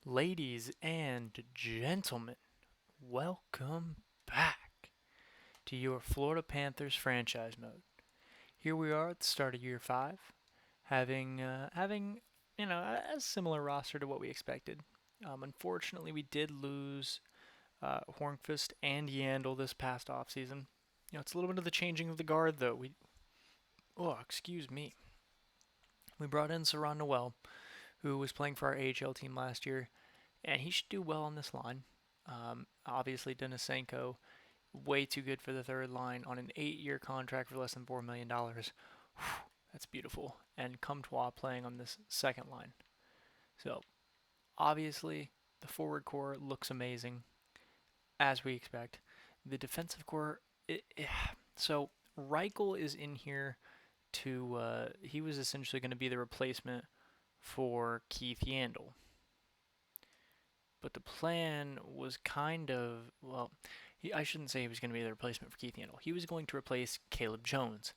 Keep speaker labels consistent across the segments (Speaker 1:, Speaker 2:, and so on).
Speaker 1: Ladies and gentlemen, welcome back to your Florida Panthers franchise mode. Here we are at the start of year 5, having a similar roster to what we expected. Unfortunately, we did lose Hornqvist and Yandel this past offseason. It's a little bit of the changing of the guard, though. Excuse me. We brought in Saran Noel, who was playing for our AHL team last year, and he should do well on this line. Obviously, Denisenko, way too good for the third line on an 8-year contract for less than $4 million. That's beautiful. And Comtois playing on this second line. So, obviously, the forward core looks amazing, as we expect. The defensive core, so Reichel is in here he was essentially going to be the replacement for Keith Yandel. But the plan was I shouldn't say he was going to be the replacement for Keith Yandel. He was going to replace Caleb Jones.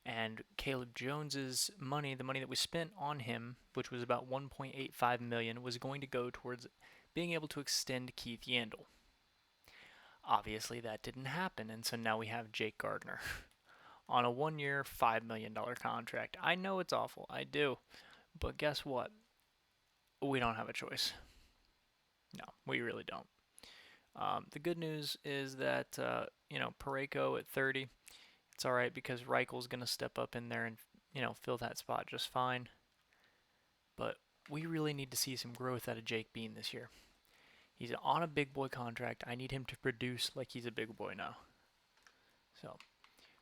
Speaker 1: And Caleb Jones's money, the money that was spent on him, which was about 1.85 million, was going to go towards being able to extend Keith Yandel. Obviously, that didn't happen, and so now we have Jake Gardner on a 1-year, $5 million contract. I know it's awful, I do, but guess what? We don't have a choice. No, we really don't. The good news is that Pareko at 30, it's all right because Reichel's going to step up in there and fill that spot just fine. But we really need to see some growth out of Jake Bean this year. He's on a big boy contract. I need him to produce like he's a big boy now. So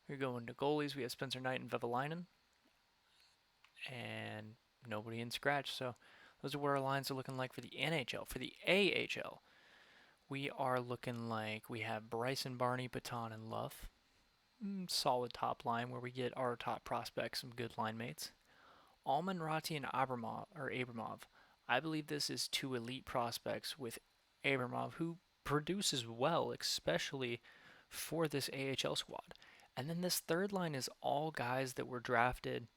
Speaker 1: we're going to goalies. We have Spencer Knight and Vevalainen, and nobody in scratch. So those are what our lines are looking like for the NHL. For the AHL, we are looking like we have Bryson, Barney, Baton, and Love. Solid top line where we get our top prospects, some good line mates. Alman, Ratti, and Abramov. I believe this is 2 elite prospects with Abramov, who produces well, especially for this AHL squad. And then this third line is all guys that were drafted.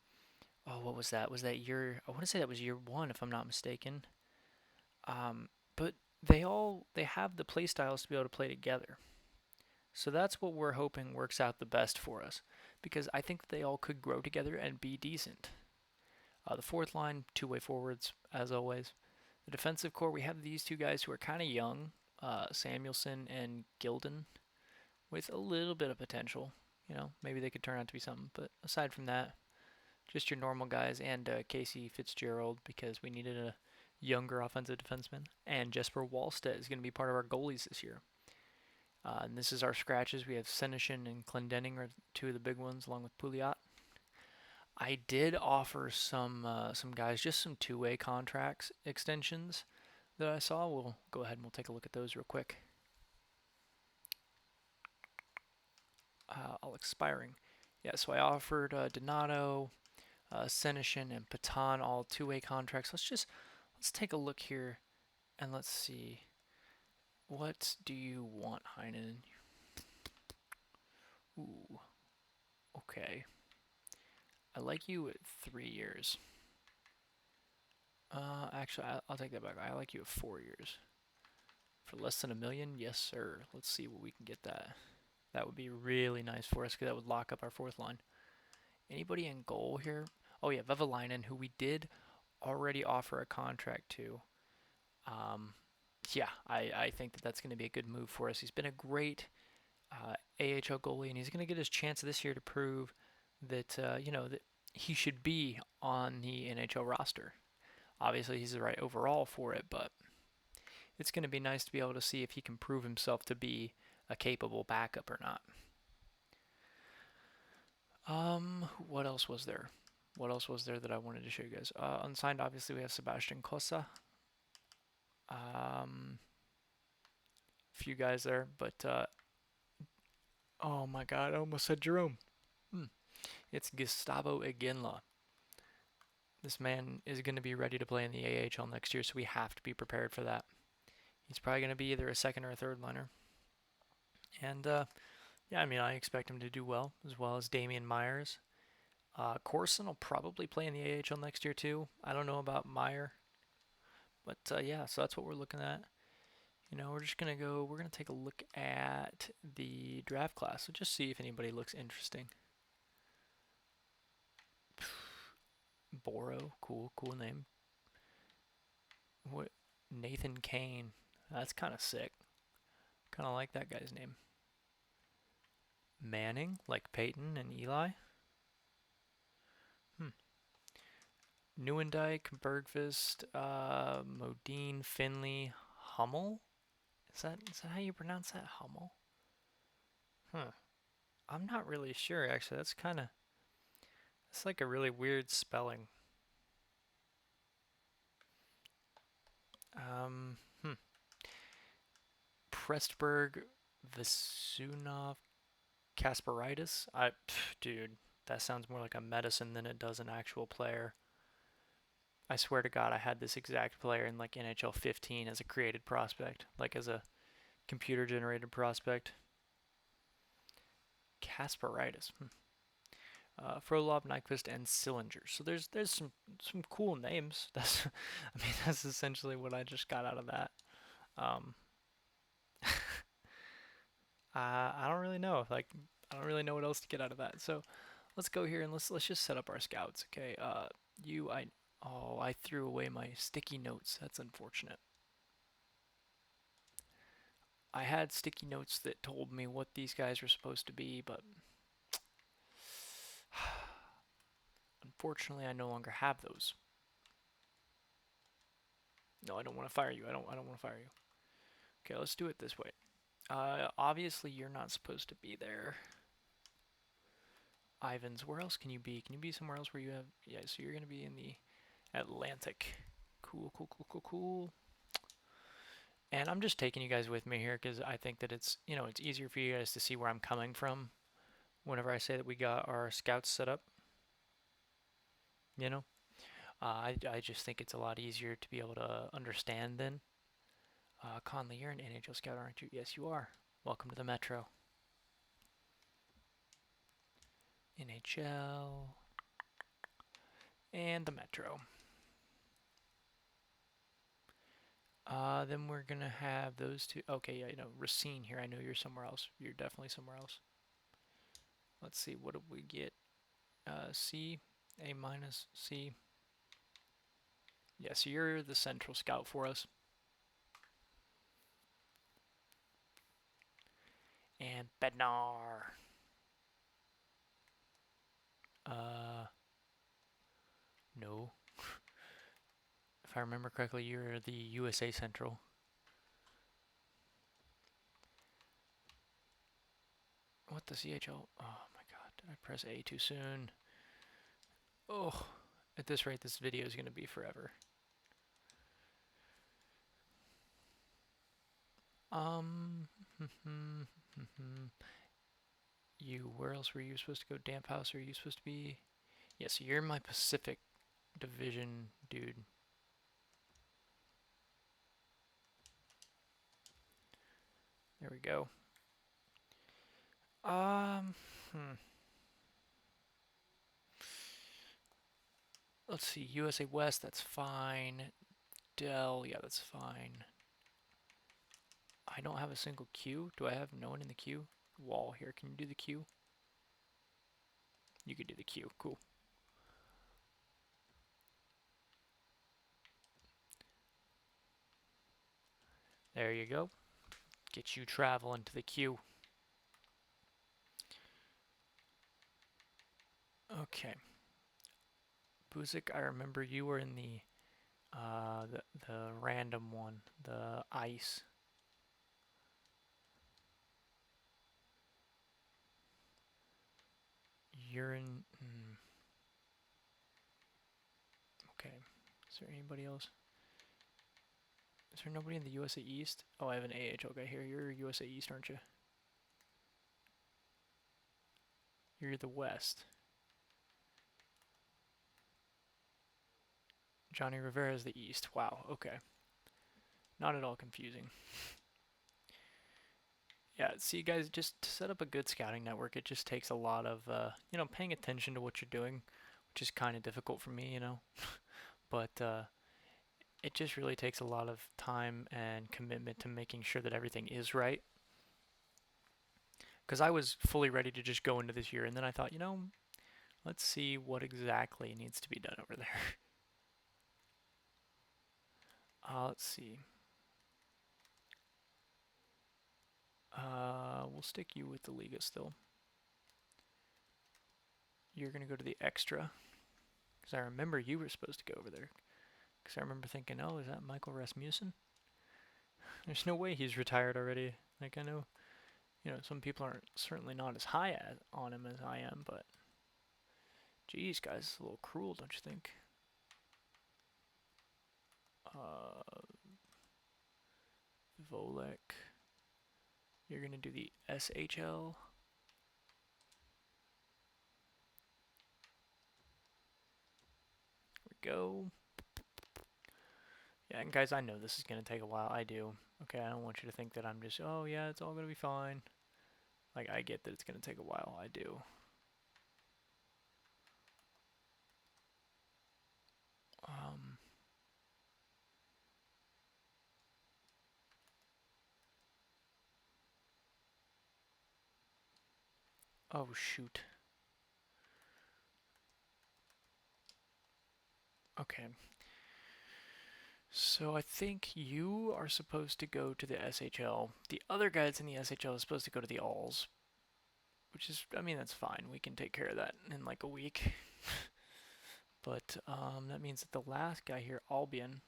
Speaker 1: Oh, what was that? Was that year? I want to say that was year 1, if I'm not mistaken. But they have the play styles to be able to play together. So that's what we're hoping works out the best for us, because I think they all could grow together and be decent. The fourth line, 2-way forwards, as always. The defensive core, we have these 2 guys who are kind of young, Samuelson and Gilden, with a little bit of potential. Maybe they could turn out to be something. But aside from that, just your normal guys, and Casey Fitzgerald, because we needed a younger offensive defenseman. And Jesper Wallstedt is going to be part of our goalies this year. And this is our scratches. We have Senyshyn and Clendenning are 2 of the big ones, along with Pouliot. I did offer some guys just some 2-way contracts extensions that I saw. We'll go ahead and we'll take a look at those real quick. All expiring. Yeah, so I offered Donato, Senyshyn, and Patan all 2-way contracts. Let's take a look here and let's see. What do you want, Heinen? Ooh, okay. I like you at 3 years. Actually, I'll take that back. I like you at 4 years. For less than $1 million? Yes, sir. Let's see what we can get that. That would be really nice for us because that would lock up our fourth line. Anybody in goal here? Oh, yeah, Vevalainen, who we did already offer a contract to. Yeah, I think that's going to be a good move for us. He's been a great AHL goalie, and he's going to get his chance this year to prove that, that he should be on the NHL roster. Obviously, he's the right overall for it, but it's going to be nice to be able to see if he can prove himself to be a capable backup or not. What else was there? What else was there that I wanted to show you guys? Unsigned, obviously, we have Sebastian Cossa. Few guys there, but oh my god, I almost said Jerome. It's Gustavo Iginla. This man is going to be ready to play in the AHL next year, so we have to be prepared for that. He's probably going to be either a second or a third liner. And yeah, I expect him to do well as Damian Myers. Corson will probably play in the AHL next year too. I don't know about Meyer, But yeah, so that's what we're looking at. We're just gonna go. We're gonna take a look at the draft class. So just see if anybody looks interesting. Boro, cool name. What? Nathan Kane. That's kind of sick. Kind of like that guy's name. Manning, like Peyton and Eli. Hmm. Neuendijk, Bergvist, Modine, Finley, Hummel. Is that how you pronounce that? Hummel? Huh. I'm not really sure actually. It's like a really weird spelling. Hmm. Prestberg, Vasunov, Kasperitis. Dude, that sounds more like a medicine than it does an actual player. I swear to God, I had this exact player in like NHL 15 as a created prospect, like as a computer generated prospect. Kasperitis. Frolov, Nyquist, and Sillinger. So there's some cool names. That's essentially what I just got out of that. Um, I don't really know. Like I don't really know what else to get out of that. So let's go here and let's just set up our scouts. Okay. I threw away my sticky notes. That's unfortunate. I had sticky notes that told me what these guys were supposed to be, but unfortunately I no longer have those. No, I don't want to fire you. I don't want to fire you. Okay, let's do it this way. Obviously you're not supposed to be there. Ivans, where else can you be? Can you be somewhere else where you have... Yeah, so you're going to be in the Atlantic. Cool. And I'm just taking you guys with me here because I think that it's easier for you guys to see where I'm coming from whenever I say that we got our scouts set up. You know? I just think it's a lot easier to be able to understand then. Conley, you're an NHL scout, aren't you? Yes, you are. Welcome to the Metro. NHL and the Metro. Then we're gonna have those two. Okay, yeah, Racine here. I know you're somewhere else. You're definitely somewhere else. Let's see, what did we get? C, A minus, C. Yeah, so you're the central scout for us. And Bednar. No. If I remember correctly, you're the USA Central. What the CHL? Oh my god, did I press A too soon? Oh, at this rate, this video is going to be forever. Where else were you supposed to go? Damp House, are you supposed to be? Yes, you're my Pacific Division dude. There we go. Let's see, USA West, that's fine. Dell, yeah, that's fine. I don't have a single queue. Do I have no one in the queue? Wall here, can you do the queue? You could do the queue, cool. There you go. Get you traveling to the queue. Okay. Buzik, I remember you were in the random one, the ice. You're in. Okay. Is there anybody else? Is there nobody in the USA East? Oh, I have an AHL guy here. You're USA East, aren't you? You're the West. Johnny Rivera is the East. Wow, okay. Not at all confusing. Yeah, see, guys, just to set up a good scouting network, it just takes a lot of, paying attention to what you're doing, which is kind of difficult for me, but it just really takes a lot of time and commitment to making sure that everything is right. Because I was fully ready to just go into this year, and then I thought, let's see what exactly needs to be done over there. Let's see. We'll stick you with the Liga still. You're going to go to the extra. Because I remember you were supposed to go over there. Because I remember thinking, oh, is that Michael Rasmussen? There's no way he's retired already. Like, I know, some people aren't certainly not as high on him as I am, but geez, guys, it's a little cruel, don't you think? Volek. You're going to do the SHL. There we go. Yeah, and guys, I know this is going to take a while. I do. Okay, I don't want you to think that I'm just, oh yeah, it's all going to be fine. Like, I get that it's going to take a while. I do. Oh, shoot. Okay. So I think you are supposed to go to the SHL. The other guy that's in the SHL is supposed to go to the Alls, which is, I mean, that's fine. We can take care of that in like a week. But that means that the last guy here, Albion,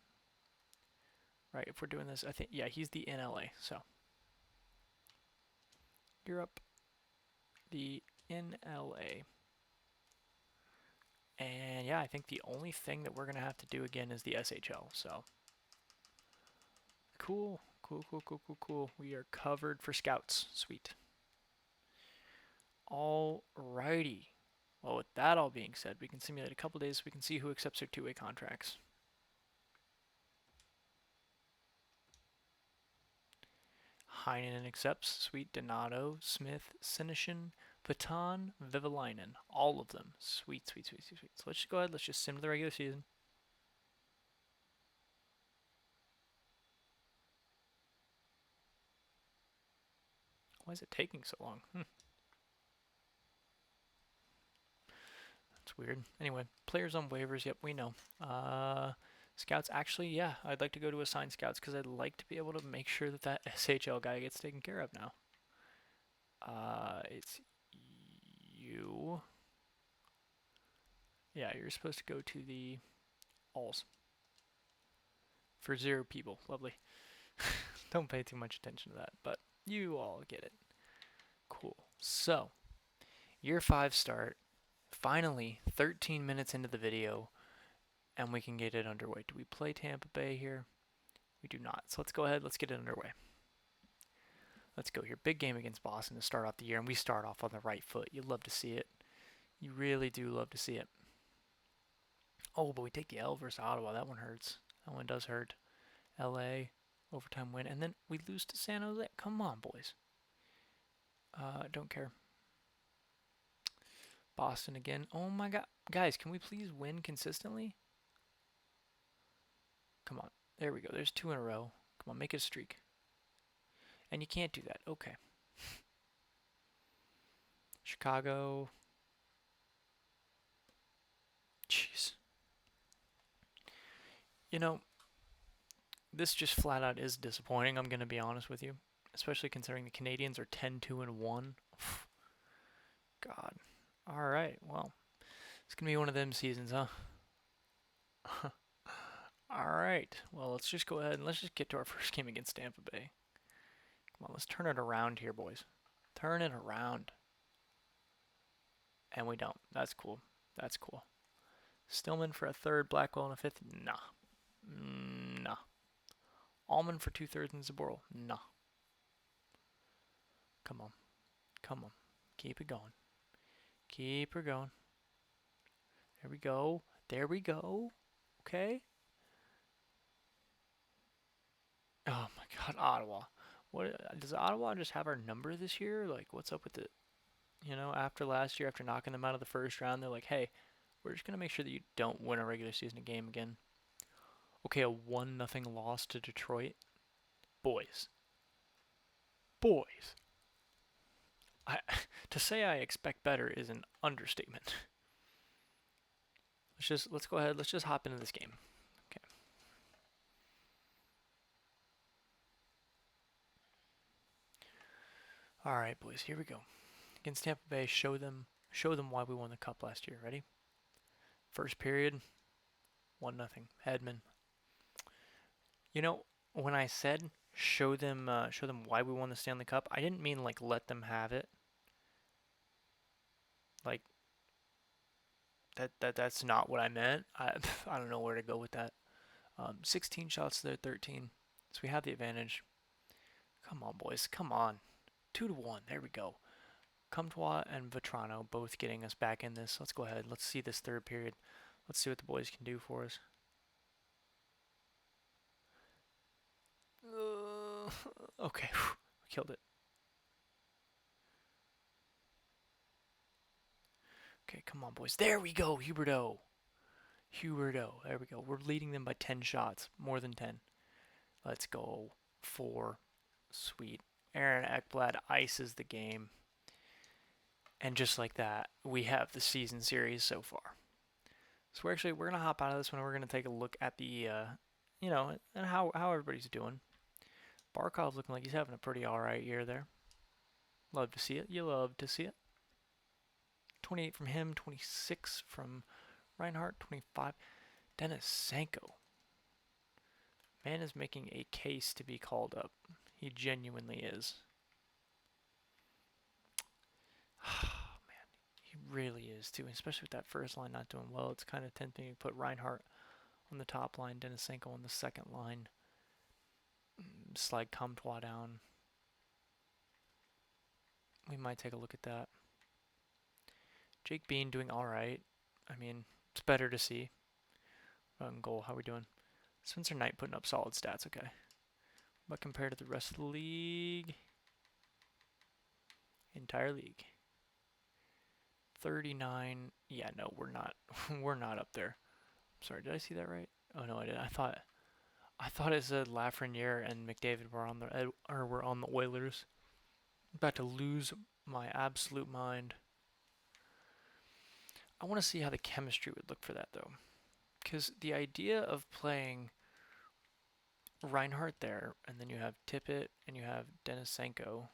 Speaker 1: right, if we're doing this, I think, yeah, he's the NLA. So Europe, the NLA. And yeah, I think the only thing that we're going to have to do again is the SHL. So cool, cool, cool, cool, cool, cool. We are covered for scouts. Sweet. Alrighty. Well, with that all being said, we can simulate a couple days so we can see who accepts their two-way contracts. Heinen accepts. Sweet. Donato, Smith, Sinishin, Patan, Vivalainen. All of them. Sweet, sweet, sweet, sweet, sweet. So let's just go ahead. Let's just sim to the regular season. Why is it taking so long? That's weird. Anyway, players on waivers. Yep, we know. Scouts. Actually, yeah, I'd like to go to assign scouts because I'd like to be able to make sure that that SHL guy gets taken care of now. It's you. Yeah, you're supposed to go to the alls. For 0 people. Lovely. Don't pay too much attention to that, but you all get it. Cool. So, year 5 start. Finally, 13 minutes into the video, and we can get it underway. Do we play Tampa Bay here? We do not. So let's go ahead. Let's get it underway. Let's go here. Big game against Boston to start off the year, and we start off on the right foot. You love to see it. You really do love to see it. Oh, but we take the L versus Ottawa. That one hurts. That one does hurt. LA, overtime win, and then we lose to San Jose. Come on, boys. Don't care. Boston again. Oh my god. Guys, can we please win consistently? Come on. There we go. There's 2 in a row. Come on, make it a streak. And you can't do that. Okay. Chicago. Jeez. This just flat out is disappointing, I'm going to be honest with you. Especially considering the Canadians are 10-2-1. God. Alright, well. It's going to be one of them seasons, huh? Alright, well, let's just go ahead and let's just get to our first game against Tampa Bay. Come on, let's turn it around here, boys. Turn it around. And we don't. That's cool. That's cool. Stillman for a 3rd, Blackwell in a 5th? Nah. Nah. Allman for 2/3 and Zaboral? Nah. Come on. Come on. Keep it going. Keep her going. There we go. There we go. Okay. Oh my god, Ottawa. What does Ottawa just have our number this year? Like, what's up with it? After last year, after knocking them out of the first round, they're like, hey, we're just going to make sure that you don't win a regular season game again. Okay, a 1-0 loss to Detroit. Boys. Boys. I, to say I expect better is an understatement. Let's go ahead. Let's just hop into this game. Okay. All right, boys. Here we go. Against Tampa Bay, show them why we won the cup last year. Ready? First period, 1-0. Hedman. You know, when I said show them why we won the Stanley Cup, I didn't mean like let them have it. Like that's not what I meant. I don't know where to go with that. 16 shots to their 13, so we have the advantage. Come on, boys. Come on. 2-1. There we go. Comtois and Vetrano both getting us back in this. Let's go ahead. Let's see this third period. Let's see what the boys can do for us. Okay, we killed it. Okay, come on, boys. There we go, Huberto. There we go. We're leading them by 10 shots, more than 10. Let's go. 4. Sweet. Aaron Ekblad ices the game. And just like that, we have the season series so far. So we're gonna hop out of this one. We're gonna take a look at the, and how everybody's doing. Barkov's looking like he's having a pretty all right year there. Love to see it. You love to see it. 28 from him, 26 from Reinhardt, 25. Denisenko. Man is making a case to be called up. He genuinely is. Man, he really is too, especially with that first line not doing well. It's kind of tempting to put Reinhardt on the top line, Denisenko on the second line. Slide Comtois down. We might take a look at that. Jake Bean doing all right. I mean, it's better to see. Goal, how we doing? Spencer Knight putting up solid stats, okay. But compared to the rest of the league, entire league, 39. Yeah, no, we're not. We're not up there. Sorry, did I see that right? Oh no, I didn't. I thought it said Lafreniere and McDavid were on the Oilers. I'm about to lose my absolute mind. I want to see how the chemistry would look for that though, because the idea of playing Reinhardt there, and then you have Tippett and you have Denisenko.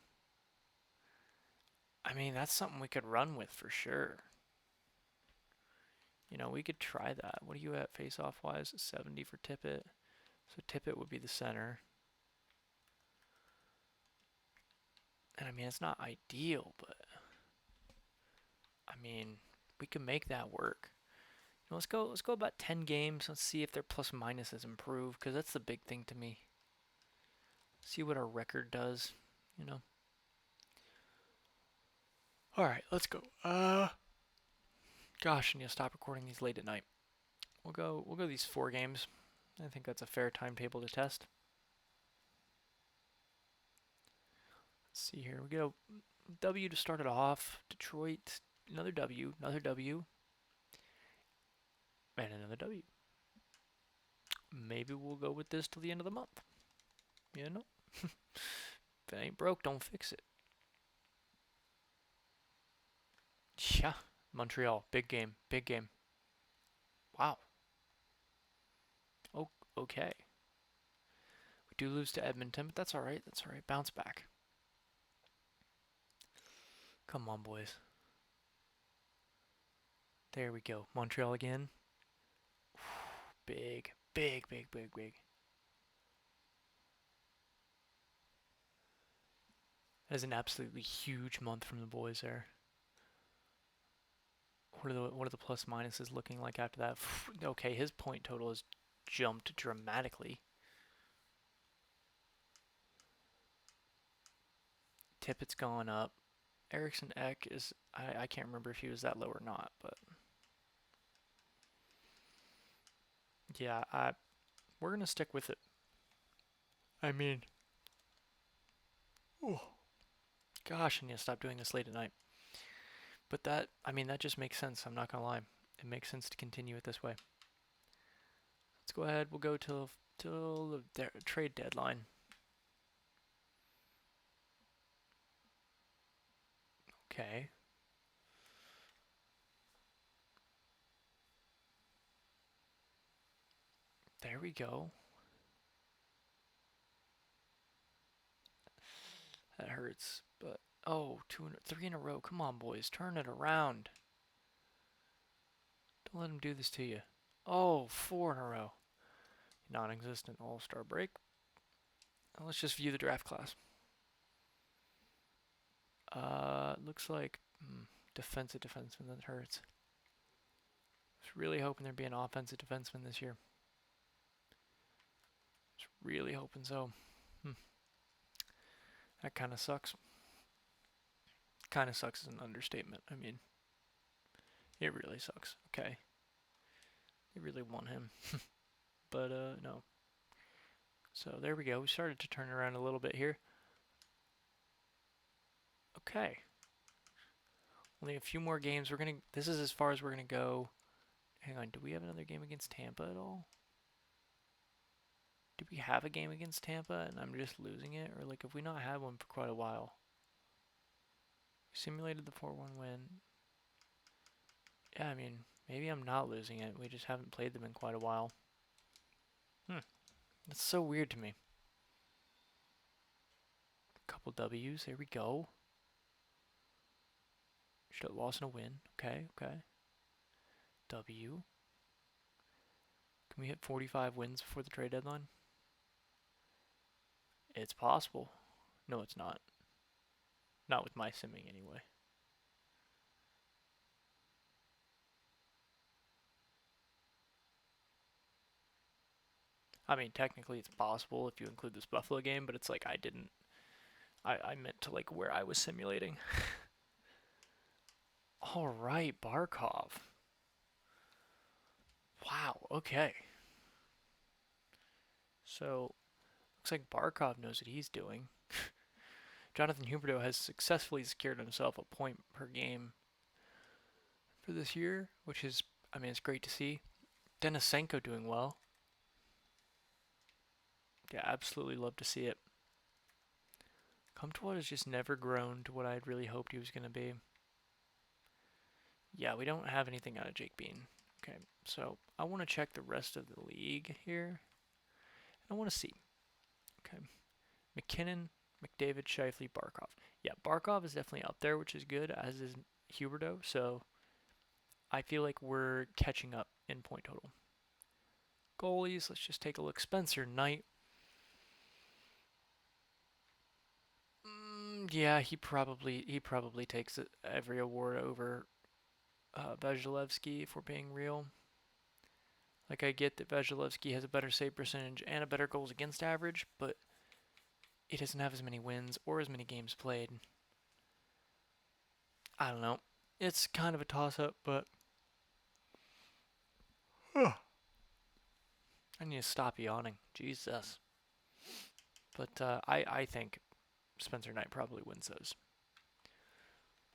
Speaker 1: I mean, that's something we could run with for sure. You know, we could try that. What are you at face-off wise? 70 for Tippett. So Tippett would be the center. And I mean, it's not ideal, but I mean, we can make that work. You know, let's go about 10 games. Let's see if their plus minus has improved, because that's the big thing to me. See what our record does, you know. All right, let's go. Gosh, I need to stop recording these late at night. We'll go these 4 games. I think that's a fair timetable to test. Let's see here. We get a W to start it off. Detroit, another W, and another W. Maybe we'll go with this till the end of the month. You know? If it ain't broke, don't fix it. Yeah, Montreal, big game. Wow. Oh, okay. We do lose to Edmonton, but that's all right. Bounce back. Come on, boys. There we go. Montreal again. Big. That is an absolutely huge month from the boys there. What are the plus minuses looking like after that? Okay, his point total has jumped dramatically. Tippett's gone up. Eriksson Ek is, I can't remember if he was that low or not, but yeah, we're gonna stick with it. I mean, oh gosh, I need to stop doing this late at night. But that just makes sense. I'm not gonna lie, it makes sense to continue it this way. Let's go ahead. We'll go till the trade deadline. Okay. There we go. That hurts, but oh, 3 in a row. Come on, boys, turn it around. Don't let him do this to you. Oh, 4 in a row. Non-existent all-star break. Let's just view the draft class. Looks like defensive defenseman. That hurts. I was really hoping there'd be an offensive defenseman this year. Just really hoping so. That kind of sucks. Kind of sucks is an understatement. I mean, it really sucks. Okay. They really want him. But, no. So, there we go. We started to turn around a little bit here. Okay. Only a few more games. This is as far as we're gonna go. Hang on, do we have another game against Tampa at all? Do we have a game against Tampa and I'm just losing it? Or like, have we not had one for quite a while? We simulated the 4-1 win. Yeah, I mean, maybe I'm not losing it. We just haven't played them in quite a while. That's so weird to me. A couple W's. There we go. Should have lost in a win. Okay, okay. W. Can we hit 45 wins before the trade deadline? It's possible. No, it's not. Not with my simming, anyway. I mean, technically it's possible if you include this Buffalo game, but it's like I meant to like where I was simulating. Alright, Barkov. Wow, okay. So, looks like Barkov knows what he's doing. Jonathan Huberdeau has successfully secured himself a point per game for this year, which is, I mean, it's great to see. Denisenko doing well. Yeah, absolutely love to see it. Comtois has just never grown to what I'd really hoped he was going to be. Yeah, we don't have anything out of Jake Bean. Okay, so I want to check the rest of the league here. I want to see. Okay, McKinnon, McDavid, Scheifele, Barkov. Yeah, Barkov is definitely up there, which is good, as is Huberdeau. So I feel like we're catching up in point total. Goalies, let's just take a look. Spencer Knight. Yeah, he probably takes every award over Vasilevsky, if we're being real. Like, I get that Vasilevsky has a better save percentage and a better goals against average, but he doesn't have as many wins or as many games played. I don't know. It's kind of a toss-up, but I need to stop yawning. Jesus. But I think Spencer Knight probably wins those.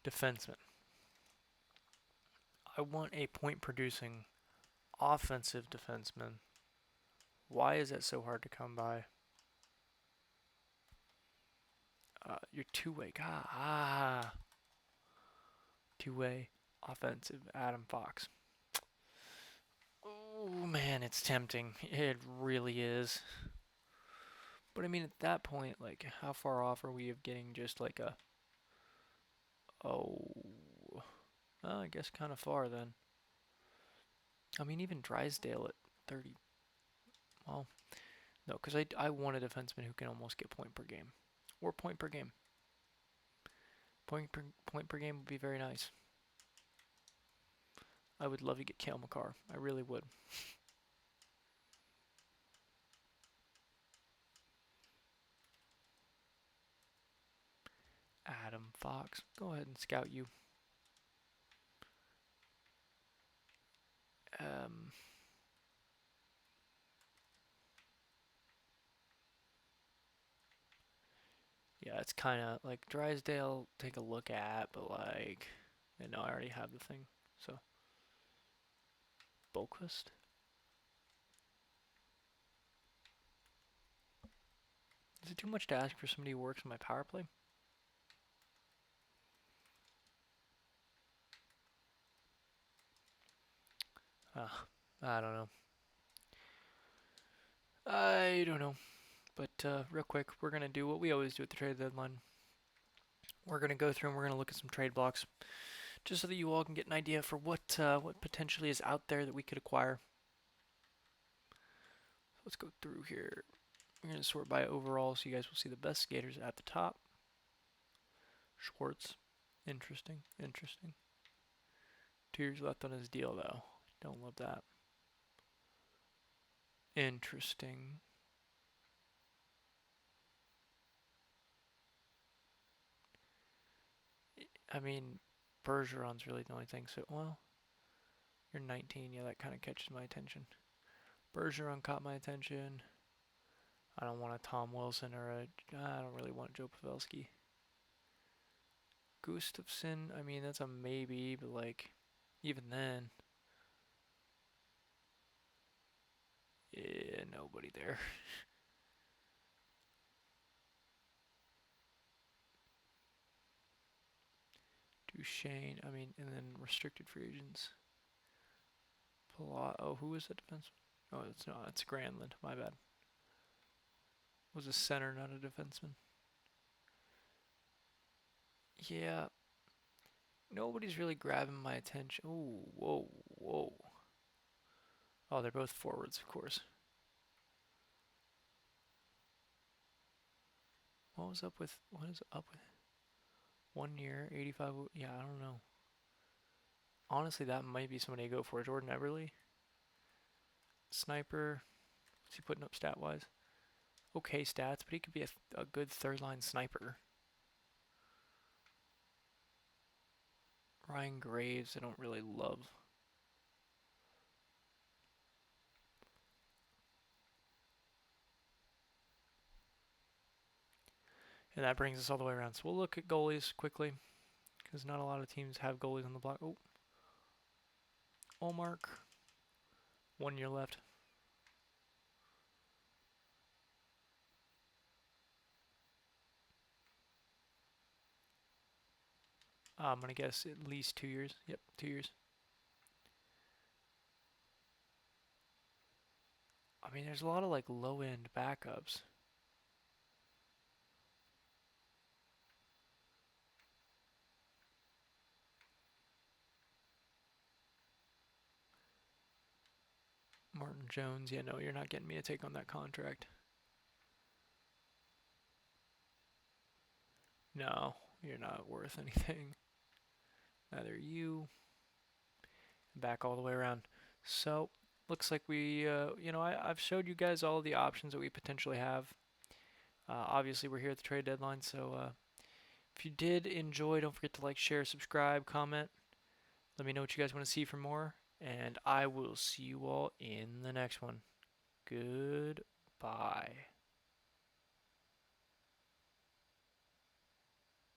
Speaker 1: Defenseman. I want a point-producing offensive defenseman. Why is that so hard to come by? Your two-way. Two-way offensive Adam Fox. Oh, man, it's tempting. It really is. But, I mean, at that point, like, how far off are we of getting just like a... Oh... Well, I guess kind of far then. I mean, even Drysdale at 30. Well, no, because I want a defenseman who can almost get point per game. Or point per game. Point per game would be very nice. I would love to get Cale Makar. I really would. Adam Fox. Go ahead and scout you. Yeah, it's kind of like Drysdale, take a look at, but like, no, I already have the thing. So, Bolquist. Is it too much to ask for somebody who works on my power play? I don't know. I don't know. But real quick, we're going to do what we always do at the trade deadline. We're going to go through and we're going to look at some trade blocks just so that you all can get an idea for what potentially is out there that we could acquire. Let's go through here. We're going to sort by overall so you guys will see the best skaters at the top. Schwartz. Interesting. 2 years left on his deal, though. Don't love that. Interesting. I mean, Bergeron's really the only thing. So, well, you're 19. Yeah, that kind of catches my attention. Bergeron caught my attention. I don't want a Tom Wilson or I don't really want Joe Pavelski. Gustafson, I mean, that's a maybe, but like, even then, yeah, nobody there. Duchesne, I mean, and then restricted free agents. Oh, who was the defenseman? Oh, it's not. It's Granlund. My bad. Was a center, not a defenseman. Yeah. Nobody's really grabbing my attention. Oh, whoa. Oh, they're both forwards, of course. What is up with 1 year, 85? Yeah, I don't know. Honestly, that might be somebody to go for. Jordan Eberle. Sniper. What's he putting up stat-wise? Okay stats, but he could be a good third-line sniper. Ryan Graves, I don't really love. And that brings us all the way around. So we'll look at goalies quickly, because not a lot of teams have goalies on the block. Oh, Allmark. 1 year left. I'm going to guess at least 2 years. Yep, 2 years. I mean, there's a lot of like low-end backups. Martin Jones. Yeah, no, you're not getting me to take on that contract. No, you're not worth anything. Neither you. Back all the way around. So, looks like I've showed you guys all the options that we potentially have. Obviously, we're here at the trade deadline, so if you did enjoy, don't forget to like, share, subscribe, comment. Let me know what you guys want to see for more, and I will see you all in the next one. Goodbye.